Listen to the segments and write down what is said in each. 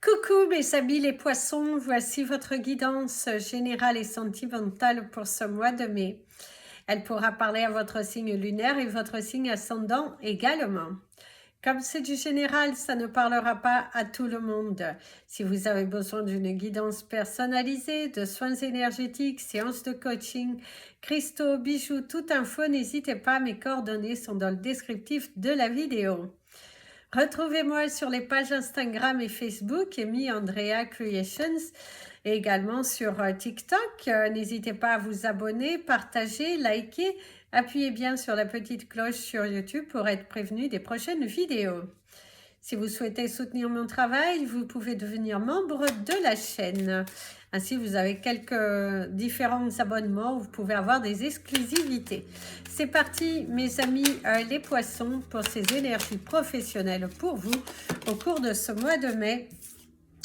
Coucou mes amis les poissons, voici votre guidance générale et sentimentale pour ce mois de mai. Elle pourra parler à votre signe lunaire et votre signe ascendant également. Comme c'est du général, ça ne parlera pas à tout le monde. Si vous avez besoin d'une guidance personnalisée, de soins énergétiques, séances de coaching, cristaux, bijoux, toute info, n'hésitez pas, mes coordonnées sont dans le descriptif de la vidéo. Retrouvez-moi sur les pages Instagram et Facebook, Amy Andrea Creations, et également sur TikTok. N'hésitez pas à vous abonner, partager, liker. Appuyez bien sur la petite cloche sur YouTube pour être prévenu des prochaines vidéos. Si vous souhaitez soutenir mon travail, vous pouvez devenir membre de la chaîne. Ainsi, vous avez quelques différents abonnements où vous pouvez avoir des exclusivités. C'est parti, mes amis les poissons, pour ces énergies professionnelles pour vous au cours de ce mois de mai.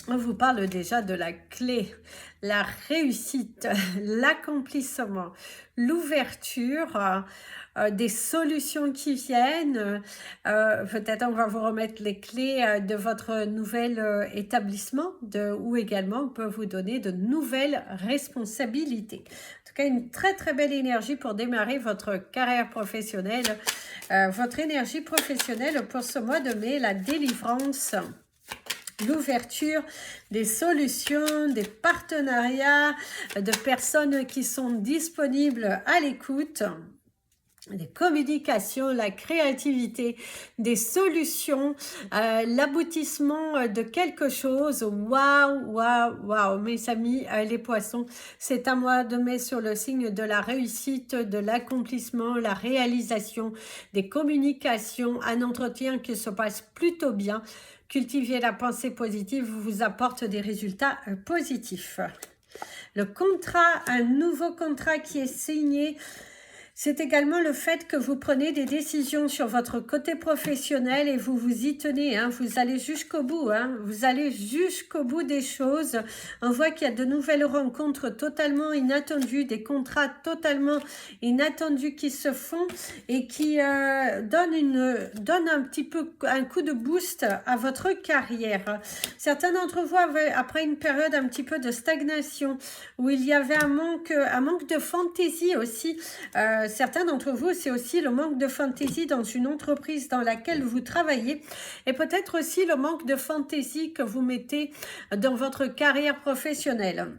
On vous parle déjà de la clé, la réussite, l'accomplissement, l'ouverture, des solutions qui viennent. Peut-être on va vous remettre les clés de votre nouvel établissement ou également on peut vous donner de nouvelles responsabilités. En tout cas, une très très belle énergie pour démarrer votre carrière professionnelle. Votre énergie professionnelle pour ce mois de mai, la délivrance, l'ouverture, des solutions, des partenariats, de personnes qui sont disponibles à l'écoute, des communications, la créativité, des solutions, l'aboutissement de quelque chose. Waouh, waouh, waouh, mes amis, les poissons, c'est un mois de mai sur le signe de la réussite, de l'accomplissement, la réalisation, des communications, un entretien qui se passe plutôt bien. Cultiver la pensée positive vous apporte des résultats positifs. Le contrat, un nouveau contrat qui est signé. C'est également le fait que vous prenez des décisions sur votre côté professionnel et vous vous y tenez, hein, vous allez jusqu'au bout, hein, vous allez jusqu'au bout des choses. On voit qu'il y a de nouvelles rencontres totalement inattendues, des contrats totalement inattendus qui se font et qui donnent un petit peu un coup de boost à votre carrière. Certains d'entre vous avaient, après une période un petit peu de stagnation, où il y avait un manque de fantaisie aussi, certains d'entre vous, c'est aussi le manque de fantaisie dans une entreprise dans laquelle vous travaillez et peut-être aussi le manque de fantaisie que vous mettez dans votre carrière professionnelle.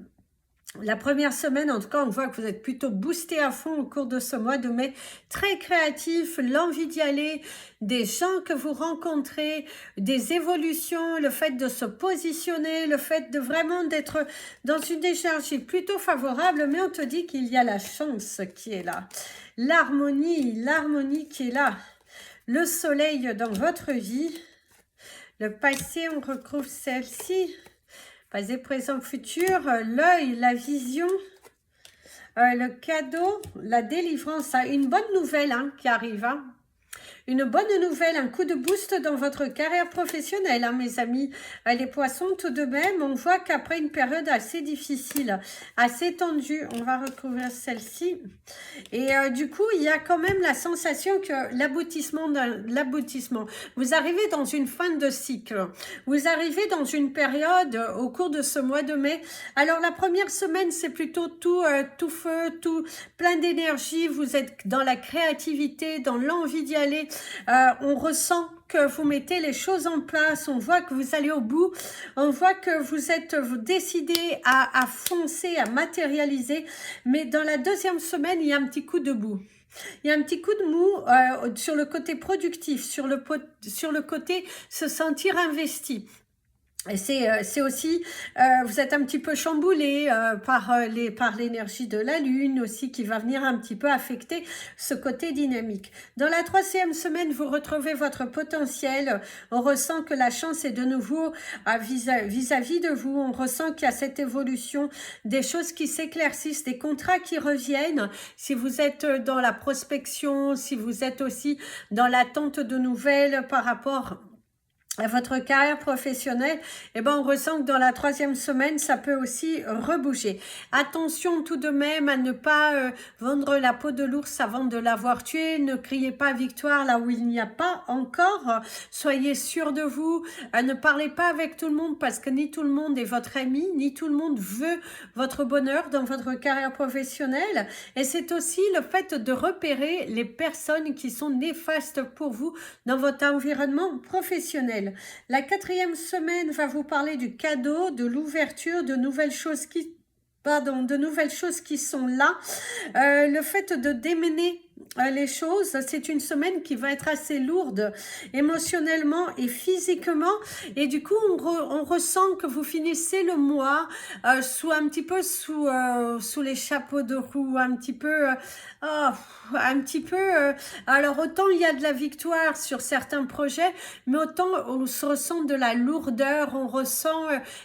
La première semaine, en tout cas, on voit que vous êtes plutôt boosté à fond au cours de ce mois de mai, très créatif, l'envie d'y aller, des gens que vous rencontrez, des évolutions, le fait de se positionner, le fait de vraiment d'être dans une énergie plutôt favorable, mais on te dit qu'il y a la chance qui est là, l'harmonie qui est là, le soleil dans votre vie, le passé, on retrouve celle-ci. Passé, présent, futur, l'œil, la vision, le cadeau, la délivrance. Une bonne nouvelle qui arrive. Une bonne nouvelle, un coup de boost dans votre carrière professionnelle, hein, mes amis. Les poissons, tout de même, on voit qu'après une période assez difficile, assez tendue, on va recouvrir celle-ci. Et du coup, il y a quand même la sensation que l'aboutissement, vous arrivez dans une fin de cycle. Vous arrivez dans une période au cours de ce mois de mai. Alors, la première semaine, c'est plutôt tout feu, tout plein d'énergie. Vous êtes dans la créativité, dans l'envie d'y aller. On ressent que vous mettez les choses en place, on voit que vous allez au bout, on voit que vous êtes décidé à foncer, à matérialiser, mais dans la deuxième semaine, il y a un petit coup de bout. Il y a un petit coup de mou sur le côté productif, sur le côté se sentir investi. C'est aussi, vous êtes un petit peu chamboulé par l'énergie de la lune aussi qui va venir un petit peu affecter ce côté dynamique. Dans la troisième semaine, vous retrouvez votre potentiel. On ressent que la chance est de nouveau vis-à-vis de vous. On ressent qu'il y a cette évolution, des choses qui s'éclaircissent, des contrats qui reviennent. Si vous êtes dans la prospection, si vous êtes aussi dans l'attente de nouvelles par rapport à votre carrière professionnelle, eh ben, on ressent que dans la 3e semaine, ça peut aussi rebouger. Attention tout de même à ne pas vendre la peau de l'ours avant de l'avoir tué. Ne criez pas victoire là où il n'y a pas encore. Soyez sûr de vous. Ne parlez pas avec tout le monde parce que ni tout le monde est votre ami, ni tout le monde veut votre bonheur dans votre carrière professionnelle. Et c'est aussi le fait de repérer les personnes qui sont néfastes pour vous dans votre environnement professionnel. La 4e semaine va vous parler du cadeau, de l'ouverture, de nouvelles choses qui de nouvelles choses qui sont là. Le fait de démener les choses, c'est une semaine qui va être assez lourde émotionnellement et physiquement, et du coup on ressent que vous finissez le mois sous un petit peu sous les chapeaux de roue, un petit peu alors autant il y a de la victoire sur certains projets, mais autant on se ressent de la lourdeur, on ressent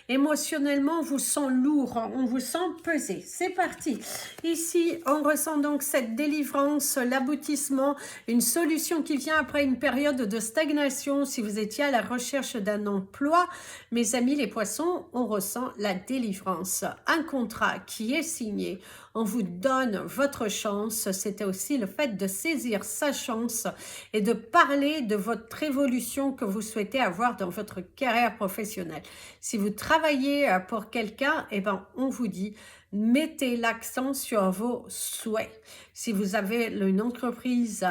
émotionnellement, on vous sent lourd, on vous sent pesé. C'est parti. Ici on ressent donc cette délivrance, l'aboutissement, une solution qui vient après une période de stagnation. Si vous étiez à la recherche d'un emploi, mes amis les poissons, on ressent la délivrance, un contrat qui est signé, on vous donne votre chance. C'était aussi le fait de saisir sa chance et de parler de votre évolution que vous souhaitez avoir dans votre carrière professionnelle. Si vous travaillez pour quelqu'un, eh ben, on vous dit mettez l'accent sur vos souhaits. Si vous avez une entreprise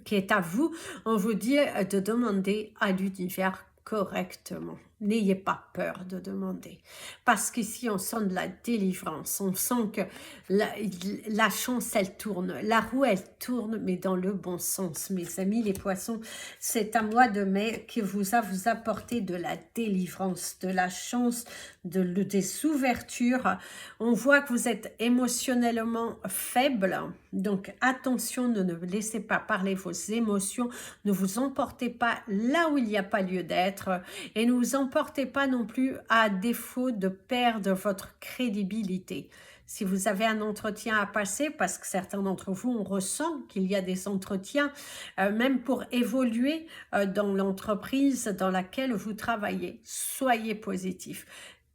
qui est à vous, on vous dit de demander à l'univers correctement. N'ayez pas peur de demander. Parce qu'ici, on sent de la délivrance. On sent que la chance, elle tourne. La roue, elle tourne, mais dans le bon sens. Mes amis, les poissons, c'est un mois de mai qui vous apporté de la délivrance, de la chance, des ouvertures. On voit que vous êtes émotionnellement faible. Donc, attention, ne laissez pas parler vos émotions. Ne vous emportez pas là où il n'y a pas lieu d'être. Et ne vous emportez pas non plus à défaut de perdre votre crédibilité. Si vous avez un entretien à passer, parce que certains d'entre vous, on ressent qu'il y a des entretiens, même pour évoluer dans l'entreprise dans laquelle vous travaillez, soyez positif.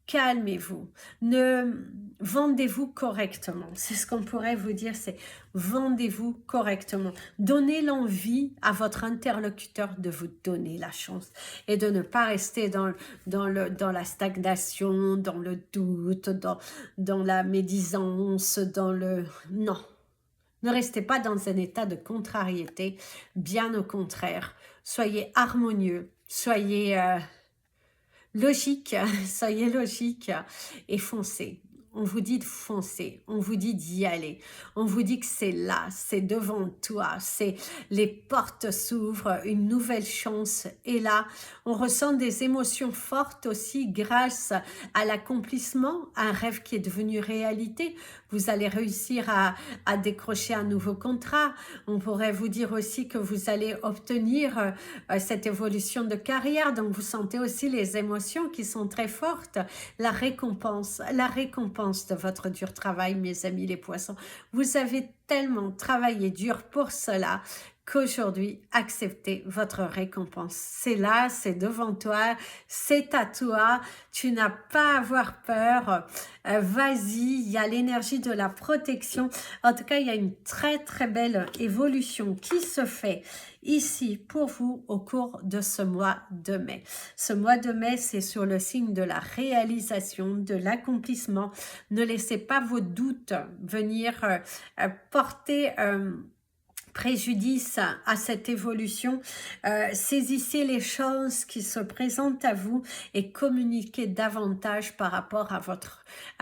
Calmez-vous, vendez-vous correctement. C'est ce qu'on pourrait vous dire, c'est vendez-vous correctement. Donnez l'envie à votre interlocuteur de vous donner la chance et de ne pas rester dans la stagnation, dans le doute, dans la médisance, Non, ne restez pas dans un état de contrariété, bien au contraire. Soyez harmonieux, soyez... logique, soyez logique et foncez. On vous dit de foncer, on vous dit d'y aller, on vous dit que c'est là, c'est devant toi, c'est les portes s'ouvrent, une nouvelle chance est là. On ressent des émotions fortes aussi grâce à l'accomplissement, un rêve qui est devenu réalité. Vous allez réussir à décrocher un nouveau contrat. On pourrait vous dire aussi que vous allez obtenir cette évolution de carrière. Donc vous sentez aussi les émotions qui sont très fortes. La récompense de votre dur travail, mes amis les poissons. Vous avez tellement travaillé dur pour cela qu'aujourd'hui, acceptez votre récompense. C'est là, c'est devant toi, c'est à toi, tu n'as pas à avoir peur, vas-y, il y a l'énergie de la protection. En tout cas, il y a une très très belle évolution qui se fait ici pour vous au cours de ce mois de mai. Ce mois de mai, c'est sur le signe de la réalisation, de l'accomplissement. Ne laissez pas vos doutes venir porter... préjudice à cette évolution. Saisissez les choses qui se présentent à vous et communiquez davantage par rapport à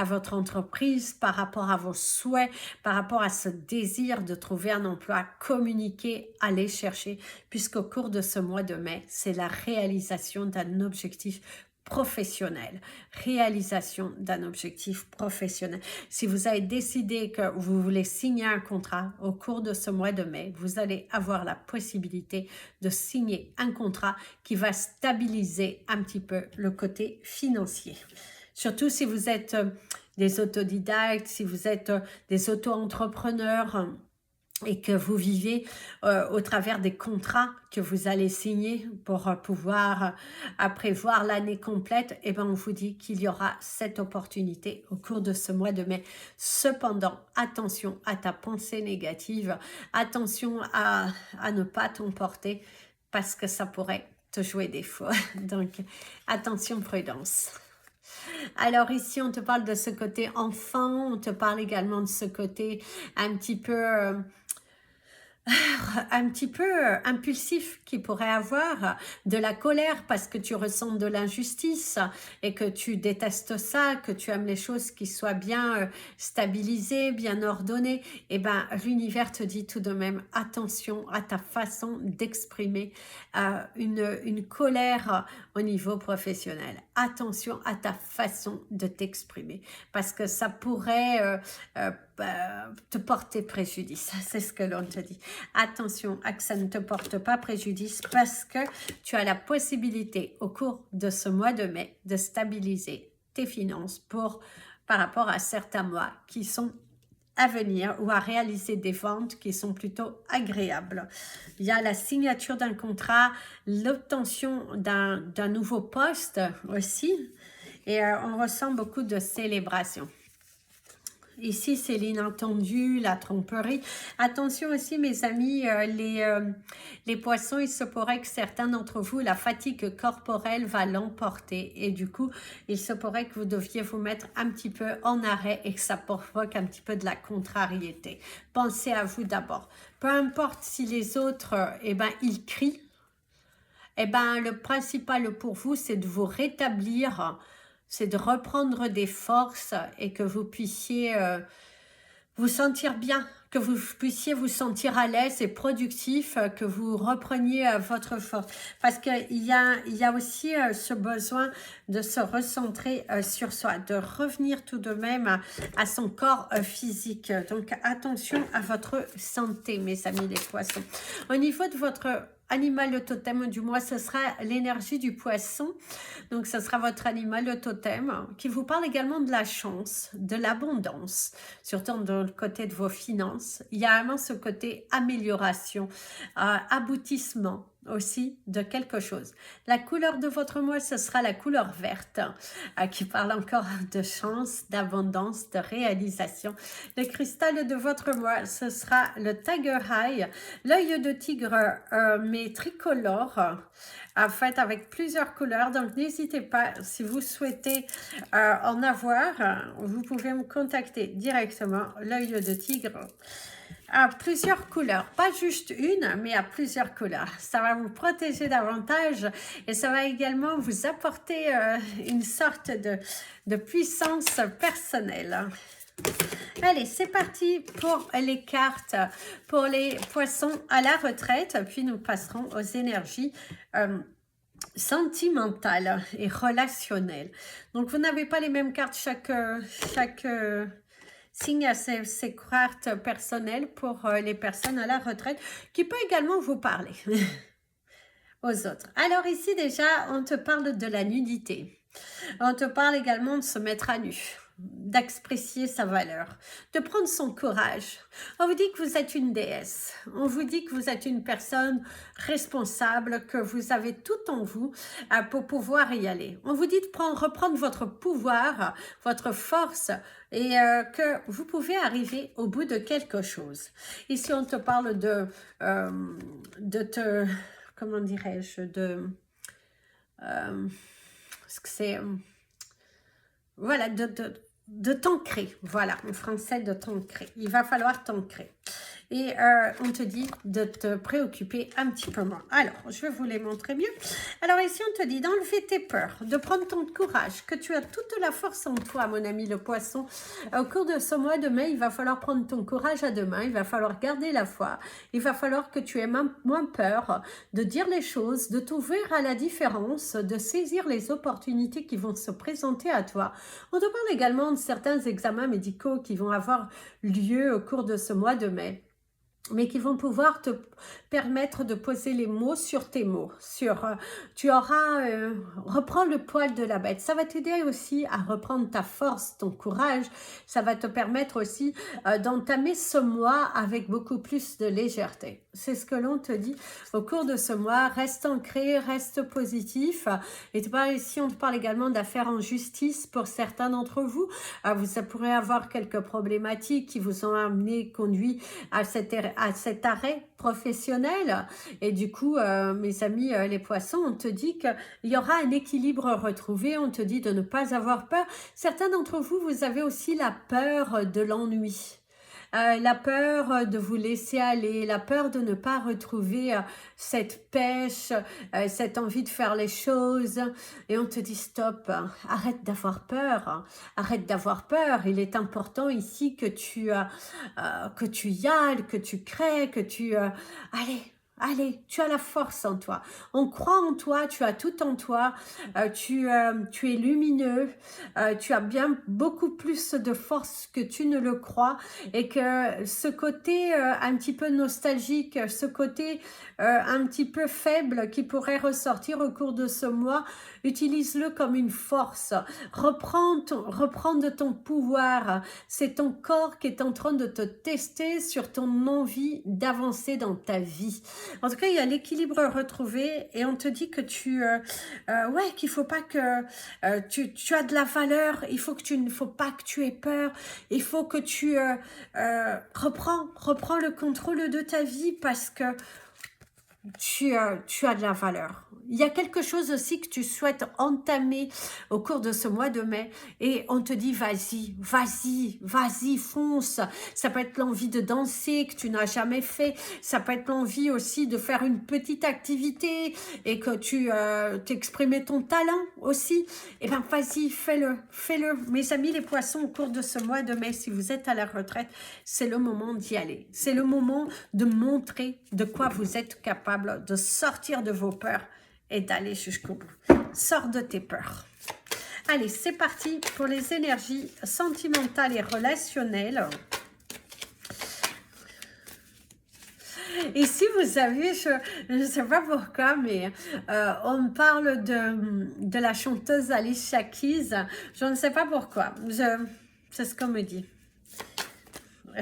votre entreprise, par rapport à vos souhaits, par rapport à ce désir de trouver un emploi. Communiquez, allez chercher, puisqu'au cours de ce mois de mai, c'est la réalisation d'un objectif professionnel, réalisation d'un objectif professionnel. Si vous avez décidé que vous voulez signer un contrat au cours de ce mois de mai, vous allez avoir la possibilité de signer un contrat qui va stabiliser un petit peu le côté financier. Surtout si vous êtes des autodidactes, si vous êtes des auto-entrepreneurs, et que vous vivez au travers des contrats que vous allez signer pour pouvoir prévoir l'année complète, et ben on vous dit qu'il y aura cette opportunité au cours de ce mois de mai. Cependant, attention à ta pensée négative, attention à ne pas t'emporter parce que ça pourrait te jouer des fois. Donc, attention, prudence. Alors ici, on te parle de ce côté enfant, on te parle également de ce côté un petit peu impulsif qui pourrait avoir, de la colère parce que tu ressens de l'injustice et que tu détestes ça, que tu aimes les choses qui soient bien stabilisées, bien ordonnées. Et ben l'univers te dit tout de même attention à ta façon d'exprimer une colère au niveau professionnel. Attention à ta façon de t'exprimer parce que ça pourrait te porter préjudice. C'est ce que l'on te dit. Attention à que ça ne te porte pas préjudice parce que tu as la possibilité au cours de ce mois de mai de stabiliser tes finances par rapport à certains mois qui sont à venir ou à réaliser des ventes qui sont plutôt agréables. Il y a la signature d'un contrat, l'obtention d'un nouveau poste aussi et on ressent beaucoup de célébration. Ici, c'est l'inattendu, la tromperie. Attention aussi, mes amis, les poissons, il se pourrait que certains d'entre vous, la fatigue corporelle va l'emporter. Et du coup, il se pourrait que vous deviez vous mettre un petit peu en arrêt et que ça provoque un petit peu de la contrariété. Pensez à vous d'abord. Peu importe si les autres, ils crient. Le principal pour vous, c'est de vous rétablir, c'est de reprendre des forces et que vous puissiez vous sentir bien, que vous puissiez vous sentir à l'aise et productif, que vous repreniez votre force. Parce qu'il y a aussi ce besoin de se recentrer sur soi, de revenir tout de même à son corps physique. Donc attention à votre santé, mes amis les poissons. Au niveau de votre animal totem du mois, ce sera l'énergie du poisson. Donc, ce sera votre animal totem qui vous parle également de la chance, de l'abondance, surtout dans le côté de vos finances. Il y a vraiment ce côté amélioration, aboutissement aussi de quelque chose. La couleur de votre mois, ce sera la couleur verte, qui parle encore de chance, d'abondance, de réalisation. Le cristal de votre mois, ce sera le Tiger Eye, l'œil de tigre, mais tricolore, en fait avec plusieurs couleurs. Donc n'hésitez pas, si vous souhaitez en avoir, vous pouvez me contacter directement. L'œil de tigre à plusieurs couleurs, pas juste une, mais à plusieurs couleurs. Ça va vous protéger davantage et ça va également vous apporter une sorte de puissance personnelle. Allez, c'est parti pour les cartes, pour les poissons à la retraite, puis nous passerons aux énergies sentimentales et relationnelles. Donc, vous n'avez pas les mêmes cartes chaque signe à ses cartes personnelles pour les personnes à la retraite qui peut également vous parler aux autres. Alors ici déjà, on te parle de la nudité. On te parle également de se mettre à nu, d'exprimer sa valeur, de prendre son courage. On vous dit que vous êtes une déesse, on vous dit que vous êtes une personne responsable, que vous avez tout en vous pour pouvoir y aller. On vous dit de reprendre votre pouvoir, votre force et que vous pouvez arriver au bout de quelque chose. Ici, on te parle comment dirais-je, voilà, de t'ancrer, voilà, en français de t'ancrer. Il va falloir t'ancrer. Et on te dit de te préoccuper un petit peu moins. Alors, je vais vous les montrer mieux. Alors ici, on te dit d'enlever tes peurs, de prendre ton courage, que tu as toute la force en toi, mon ami le poisson. Au cours de ce mois de mai, il va falloir prendre ton courage à deux mains, il va falloir garder la foi, il va falloir que tu aies moins peur de dire les choses, de t'ouvrir à la différence, de saisir les opportunités qui vont se présenter à toi. On te parle également de certains examens médicaux qui vont avoir lieu au cours de ce mois de mai. mais qui vont pouvoir te permettre de poser les mots sur tes mots. Tu auras, reprends le poil de la bête. Ça va t'aider aussi à reprendre ta force, ton courage. Ça va te permettre aussi d'entamer ce mois avec beaucoup plus de légèreté. C'est ce que l'on te dit au cours de ce mois. Reste ancré, reste positif. Et ici, on te parle également d'affaires en justice pour certains d'entre vous. Ça pourrait avoir quelques problématiques qui vous ont conduit à cet arrêt professionnel. Et du coup, mes amis les poissons, on te dit qu'il y aura un équilibre retrouvé. On te dit de ne pas avoir peur. Certains d'entre vous, vous avez aussi la peur de l'ennui. La peur de vous laisser aller, la peur de ne pas retrouver cette pêche, cette envie de faire les choses. Et on te dit stop, arrête d'avoir peur, arrête d'avoir peur. Il est important ici que tu y ailles, que tu crées, que tu... Allez, tu as la force en toi. On croit en toi, tu as tout en toi. Tu es lumineux. Tu as bien beaucoup plus de force que tu ne le crois. Et que ce côté un petit peu nostalgique, ce côté un petit peu faible qui pourrait ressortir au cours de ce mois, utilise-le comme une force. Reprends de ton pouvoir. C'est ton corps qui est en train de te tester sur ton envie d'avancer dans ta vie. En tout cas, il y a l'équilibre retrouvé et on te dit que qu'il faut pas que tu as de la valeur. Il ne faut pas que tu aies peur. Il faut que tu reprends le contrôle de ta vie parce que tu as de la valeur. Il y a quelque chose aussi que tu souhaites entamer au cours de ce mois de mai et on te dit vas-y, fonce. Ça peut être l'envie de danser que tu n'as jamais fait. Ça peut être l'envie aussi de faire une petite activité et que tu t'exprimer ton talent aussi. Eh bien, vas-y, fais-le. Mes amis les poissons, au cours de ce mois de mai, si vous êtes à la retraite, c'est le moment d'y aller. C'est le moment de montrer de quoi vous êtes capable, de sortir de vos peurs et d'aller jusqu'au bout. Sors de tes peurs. Allez, c'est parti pour les énergies sentimentales et relationnelles. Ici, vous avez, je ne sais pas pourquoi, mais on me parle de la chanteuse Alicia Keys. Je ne sais pas pourquoi. C'est ce qu'on me dit.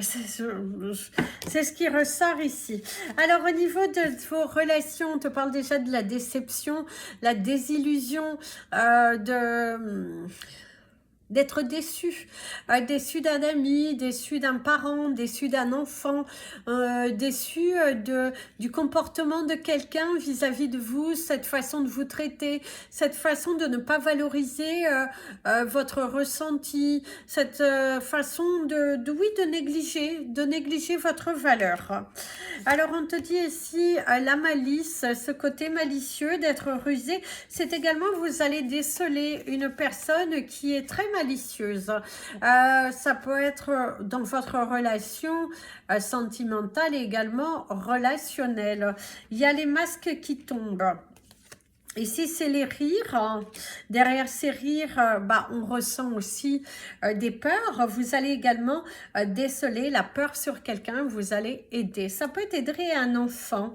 C'est ce qui ressort ici. Alors, au niveau de vos relations, on te parle déjà de la déception, la désillusion, d'être déçu, déçu d'un ami, déçu d'un parent, déçu d'un enfant, déçu du comportement de quelqu'un vis-à-vis de vous, cette façon de vous traiter, cette façon de ne pas valoriser votre ressenti, cette façon de négliger votre valeur. Alors on te dit ici la malice, ce côté malicieux, d'être rusé, c'est également vous allez déceler une personne qui est très malicieuse. Ça peut être dans votre relation sentimentale et également relationnelle. Il y a les masques qui tombent. Ici, c'est les rires. Derrière ces rires, on ressent aussi des peurs. Vous allez également déceler la peur sur quelqu'un. Vous allez aider. Ça peut aider un enfant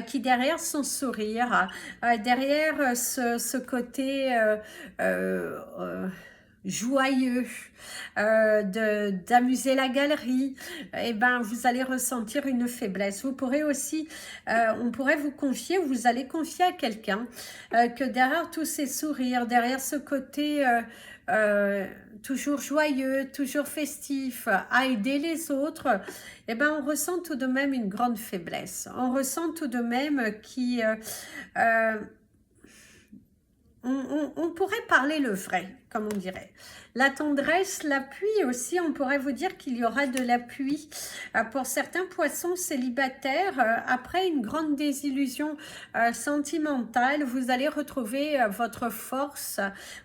qui, derrière son sourire, derrière ce côté joyeux, d'amuser la galerie, vous allez ressentir une faiblesse. Vous pourrez aussi, on pourrait vous confier, vous allez confier à quelqu'un que derrière tous ces sourires, derrière ce côté toujours joyeux, toujours festif, à aider les autres, on ressent tout de même une grande faiblesse. On ressent tout de même on pourrait parler le vrai, comme on dirait. La tendresse, l'appui aussi, on pourrait vous dire qu'il y aura de l'appui. Pour certains poissons célibataires, après une grande désillusion sentimentale, vous allez retrouver votre force,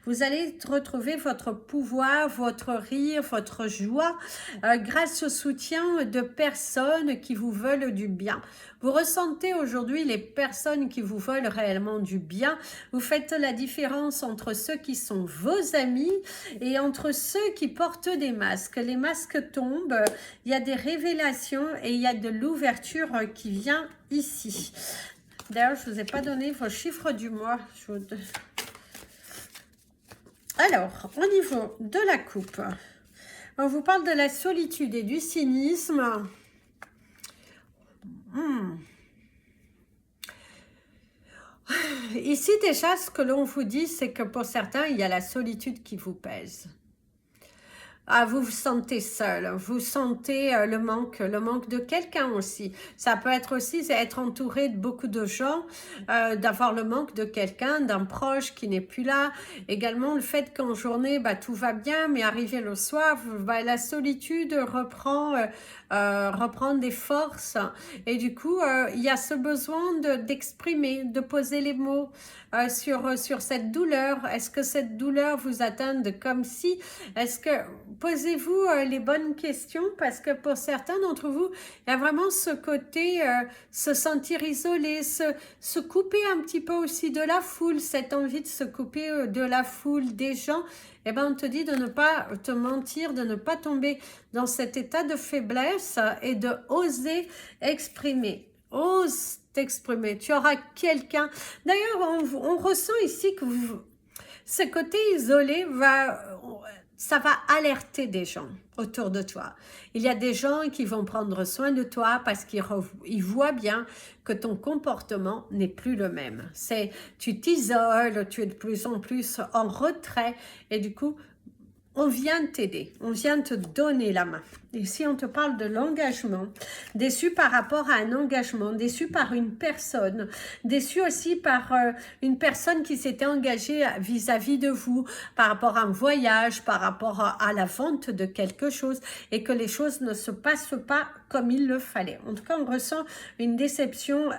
vous allez retrouver votre pouvoir, votre rire, votre joie, grâce au soutien de personnes qui vous veulent du bien. Vous ressentez aujourd'hui les personnes qui vous veulent réellement du bien. Vous faites la différence différence entre ceux qui sont vos amis et entre ceux qui portent des masques. Les masques tombent, il y a des révélations et il y a de l'ouverture qui vient ici. D'ailleurs, je ne vous ai pas donné vos chiffres du mois. Alors, au niveau de la coupe, on vous parle de la solitude et du cynisme. Ici, déjà, ce que l'on vous dit, c'est que pour certains, il y a la solitude qui vous pèse. Ah, vous vous sentez seul, vous sentez le manque de quelqu'un aussi. Ça peut être aussi être entouré de beaucoup de gens, d'avoir le manque de quelqu'un, d'un proche qui n'est plus là. Également le fait qu'en journée, bah, tout va bien, mais arrivé le soir, bah, la solitude reprend des forces. Et du coup, il y a ce besoin d'exprimer, de poser les mots sur cette douleur. Est-ce que cette douleur vous atteint comme si? Est-ce que posez-vous les bonnes questions, parce que pour certains d'entre vous, il y a vraiment ce côté se sentir isolé, se couper un petit peu aussi de la foule, cette envie de se couper de la foule, des gens. Eh ben, on te dit de ne pas te mentir, de ne pas tomber dans cet état de faiblesse et de oser exprimer. Ose t'exprimer. Tu auras quelqu'un. D'ailleurs, on ressent ici que ce côté isolé ça va alerter des gens autour de toi. Il y a des gens qui vont prendre soin de toi parce qu'ils voient bien que ton comportement n'est plus le même. Tu t'isoles, tu es de plus en plus en retrait et du coup, on vient t'aider, on vient te donner la main. Ici, on te parle de l'engagement, déçu par rapport à un engagement, déçu par une personne, déçu aussi par une personne qui s'était engagée vis-à-vis de vous, par rapport à un voyage, par rapport à la vente de quelque chose, et que les choses ne se passent pas comme il le fallait. En tout cas, on ressent une déception,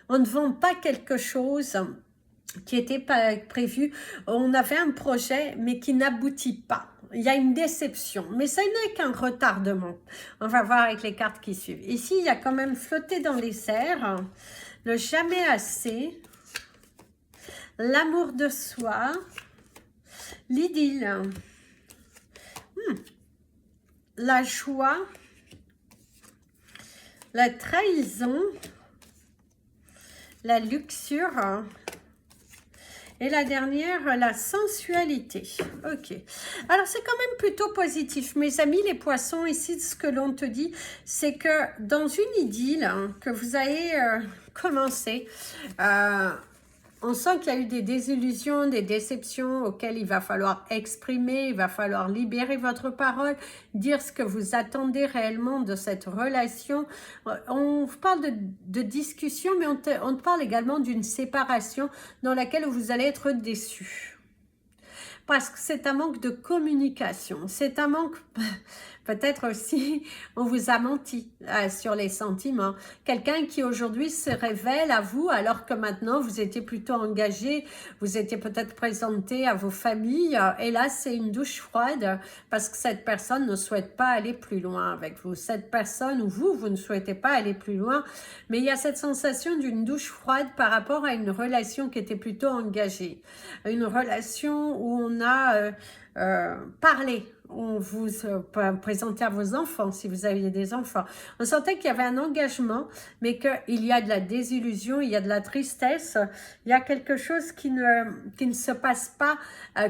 on ne vend pas quelque chose qui était pas prévu. On avait un projet, mais qui n'aboutit pas. Il y a une déception, mais ça n'est qu'un retardement. On va voir avec les cartes qui suivent. Ici, il y a quand même flotté dans les airs, le jamais assez, l'amour de soi, l'idylle, la joie, la trahison, la luxure, et la dernière, la sensualité. Ok. Alors, c'est quand même plutôt positif. Mes amis, les poissons, ici, ce que l'on te dit, c'est que dans une idylle que vous avez commencé, on sent qu'il y a eu des désillusions, des déceptions auxquelles il va falloir exprimer, il va falloir libérer votre parole, dire ce que vous attendez réellement de cette relation. On parle de discussion, mais on te parle également d'une séparation dans laquelle vous allez être déçus. Parce que c'est un manque de communication, c'est un manque, peut-être aussi, on vous a menti sur les sentiments. Quelqu'un qui aujourd'hui se révèle à vous, alors que maintenant vous étiez plutôt engagé, vous étiez peut-être présenté à vos familles, et là c'est une douche froide, parce que cette personne ne souhaite pas aller plus loin avec vous. Cette personne, ou vous ne souhaitez pas aller plus loin, mais il y a cette sensation d'une douche froide par rapport à une relation qui était plutôt engagée. Une relation où on a parlé, on vous présentait à vos enfants, si vous aviez des enfants. On sentait qu'il y avait un engagement, mais qu'il y a de la désillusion, il y a de la tristesse, il y a quelque chose qui ne se passe pas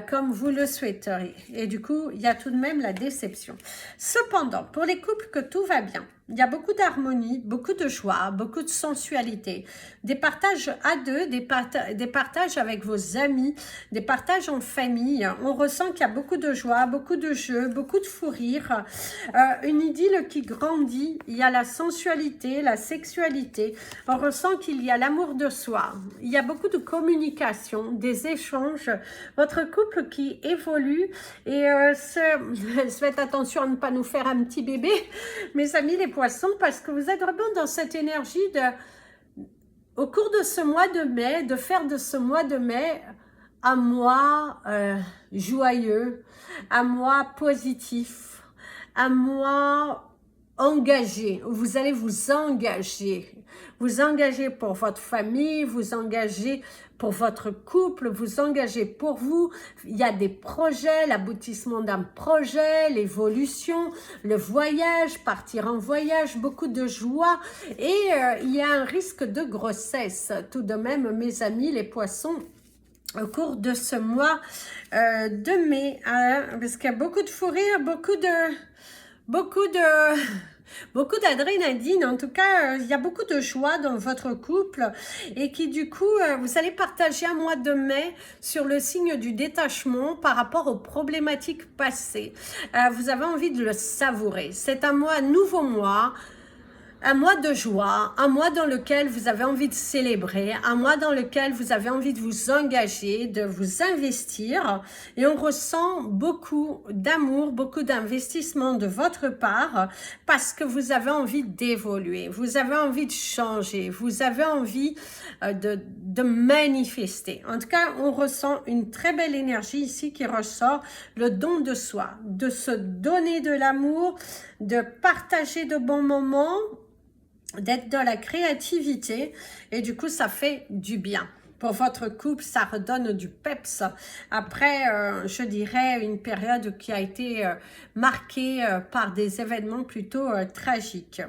comme vous le souhaiteriez. Et du coup, il y a tout de même la déception. Cependant, pour les couples que tout va bien, il y a beaucoup d'harmonie, beaucoup de joie, beaucoup de sensualité, des partages à deux, des partages avec vos amis, des partages en famille. On ressent qu'il y a beaucoup de joie, beaucoup de jeux, beaucoup de fou rire, une idylle qui grandit. Il y a la sensualité, la sexualité. On ressent qu'il y a l'amour de soi. Il y a beaucoup de communication, des échanges. Votre couple qui évolue et faites attention à ne pas nous faire un petit bébé, mes amis les poissons, parce que vous êtes vraiment dans cette énergie au cours de ce mois de mai, de faire de ce mois de mai un mois joyeux, un mois positif, un mois engager, vous allez vous engager. Vous engagez pour votre famille, vous engagez pour votre couple, vous engagez pour vous. Il y a des projets, l'aboutissement d'un projet, l'évolution, le voyage, partir en voyage, beaucoup de joie. Et il y a un risque de grossesse. Tout de même, mes amis, les poissons, au cours de ce mois de mai, hein, parce qu'il y a beaucoup de fou rire, beaucoup d'adrénaline. En tout cas, il y a beaucoup de joie dans votre couple et qui du coup, vous allez partager un mois de mai sur le signe du détachement par rapport aux problématiques passées. Vous avez envie de le savourer. C'est un mois, nouveau mois. Un mois de joie, un mois dans lequel vous avez envie de célébrer, un mois dans lequel vous avez envie de vous engager, de vous investir. Et on ressent beaucoup d'amour, beaucoup d'investissement de votre part parce que vous avez envie d'évoluer, vous avez envie de changer, vous avez envie de manifester. En tout cas, on ressent une très belle énergie ici qui ressort, le don de soi, de se donner de l'amour, de partager de bons moments, d'être dans la créativité et du coup ça fait du bien. Pour votre couple, ça redonne du peps. Après, je dirais, une période qui a été marquée par des événements plutôt tragiques.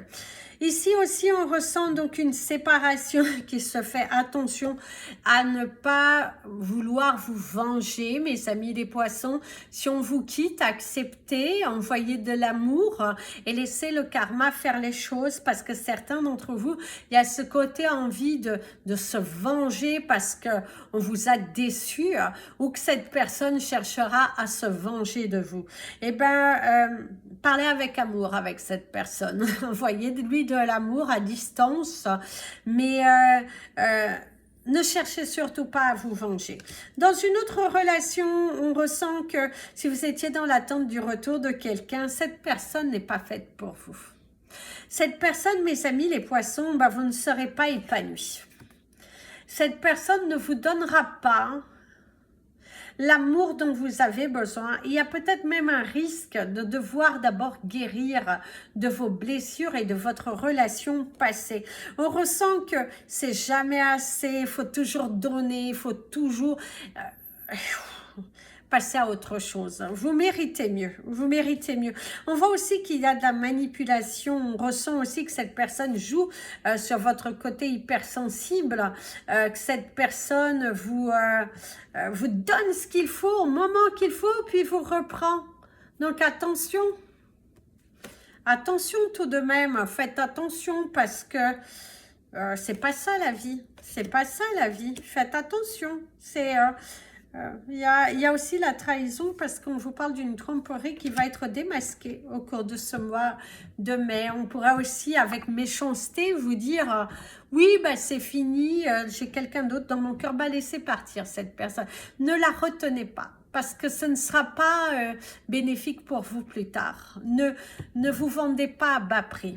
Ici aussi, on ressent donc une séparation qui se fait. Attention à ne pas vouloir vous venger, mes amis les poissons. Si on vous quitte, acceptez, envoyez de l'amour et laissez le karma faire les choses parce que certains d'entre vous, il y a ce côté envie de se venger parce qu'on vous a déçu ou que cette personne cherchera à se venger de vous. Eh bien, parlez avec amour avec cette personne. Envoyez-lui de l'amour à distance, mais ne cherchez surtout pas à vous venger. Dans une autre relation, on ressent que si vous étiez dans l'attente du retour de quelqu'un, cette personne n'est pas faite pour vous. Cette personne, mes amis les poissons, bah, vous ne serez pas épanouis. Cette personne ne vous donnera pas l'amour dont vous avez besoin. Il y a peut-être même un risque de devoir d'abord guérir de vos blessures et de votre relation passée. On ressent que c'est jamais assez, il faut toujours donner, il faut toujours passer à autre chose. Vous méritez mieux, vous méritez mieux. On voit aussi qu'il y a de la manipulation, on ressent aussi que cette personne joue sur votre côté hypersensible, que cette personne vous donne ce qu'il faut au moment qu'il faut, puis vous reprend. Donc attention, attention tout de même, faites attention parce que c'est pas ça la vie, c'est pas ça la vie, faites attention, c'est... Il y a aussi la trahison parce qu'on vous parle d'une tromperie qui va être démasquée au cours de ce mois de mai. On pourra aussi avec méchanceté vous dire oui, ben c'est fini, j'ai quelqu'un d'autre dans mon cœur, bah laissez partir cette personne. Ne la retenez pas parce que ce ne sera pas bénéfique pour vous plus tard. Ne vous vendez pas à bas prix.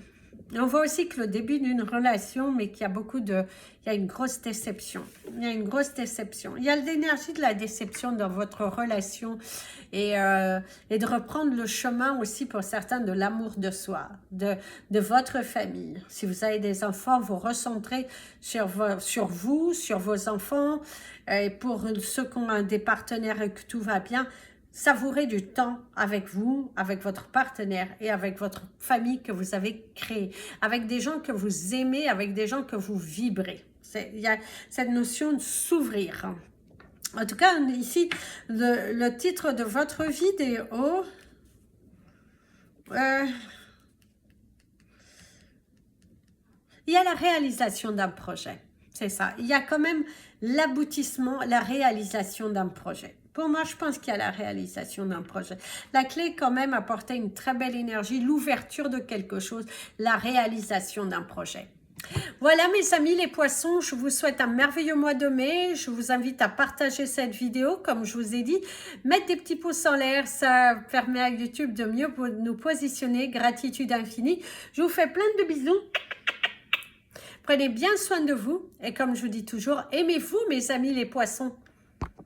On voit aussi que le début d'une relation, mais qu'il y a il y a une grosse déception. Il y a une grosse déception. Il y a l'énergie de la déception dans votre relation et de reprendre le chemin aussi pour certains de l'amour de soi, de votre famille. Si vous avez des enfants, vous recentrez sur vous, sur vos enfants. Et pour ceux qui ont des partenaires et que tout va bien, savourez du temps avec vous, avec votre partenaire et avec votre famille que vous avez créée, avec des gens que vous aimez, avec des gens que vous vibrez. Il y a cette notion de s'ouvrir. En tout cas, ici, le titre de votre vidéo, il y a la réalisation d'un projet. C'est ça. Il y a quand même l'aboutissement, la réalisation d'un projet. Pour moi, je pense qu'il y a la réalisation d'un projet. La clé, quand même, apportait une très belle énergie, l'ouverture de quelque chose, la réalisation d'un projet. Voilà, mes amis les poissons, je vous souhaite un merveilleux mois de mai. Je vous invite à partager cette vidéo, comme je vous ai dit. Mettre des petits pouces en l'air, ça permet à YouTube de mieux nous positionner. Gratitude infinie. Je vous fais plein de bisous. Prenez bien soin de vous. Et comme je vous dis toujours, aimez-vous, mes amis les poissons.